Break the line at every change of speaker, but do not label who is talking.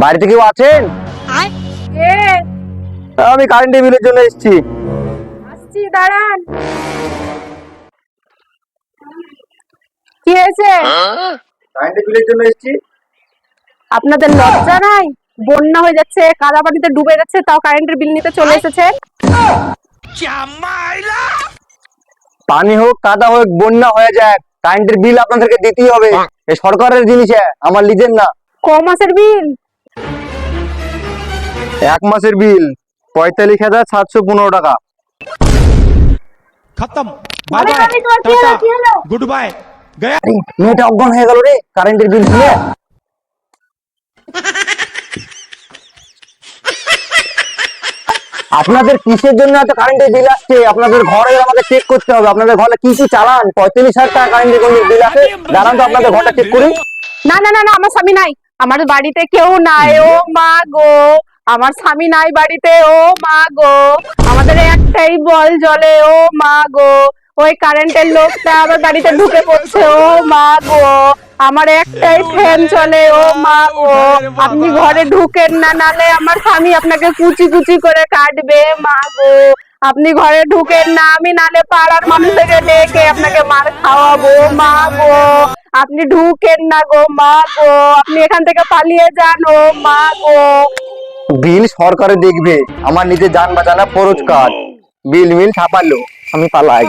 বাড়িতে কেউ আছেন?
কে?
আমি কারেন্টের বিলের জন্য এসেছি।
আসছি, দাঁড়ান। কি হয়েছে?
কারেন্টের বিলের জন্য এসেছি।
আপনাদের লজ্জা নাই? বন্যা হয়ে যাচ্ছে, কাদা পানিতে ডুবে যাচ্ছে, তাও কারেন্টের বিল নিতে চলে এসেছে।
পানি হোক কাদা হোক বন্যা হয়ে যায়, কারেন্টের বিল আপনাদেরকে দিতেই হবে। এই সরকারের জিনিস, আমার নিজের না।
ক মাসের বিল?
এক মাসের বিল ৪৫,৭১৫ টাকা।
खत्म bye bye tata goodbye गया।
মেয়েটা অজ্ঞান হয়ে গেল রে কারেন্টের বিল শুনে। আপনাদের কিসের জন্য এত কারেন্টের বিল আসছে? আপনাদের ঘরে আমাকে চেক করতে হবে, আপনাদের ঘরে কি কি চালান। ৪৫,০০০ টাকা কারেন্টের বিল আছে। দাঁড়ান তো আপনাদের ঘরটা চেক করি।
না না না না, আমার স্বামী নাই। আমার বাড়িতে কেউ নাই। ও মা গো, আমার স্বামী নাই বাড়িতে। ও মা গো, আমাদের একটাই বল জ্বলে। ও মা গো, ওই কারেন্টের লোকটা আমার বাড়িতে ঢুকে পড়ছে। ও মা গো, আমার একটাই ফ্যান চলে। ও মা গো, আপনি ঘরে ঢুকেন না, নালে আমার স্বামী আপনাকে কুচি কুচি করে কাটবে। মা গো, আপনি ঘরে ঢুকেন না, আমি নালে পাড়ার মানুষকে ডেকে আপনাকে মার খাওয়াবো। মা গো, আপনি ঢুকেন না গো। মা গো, আপনি এখান থেকে পালিয়ে যান। ও মা গো।
বিল সরকারে দেখবে, আমার নিজে যান বাঁচানো ফরজ কাজ। বিল মিল ছাপালো, আমি পালাই।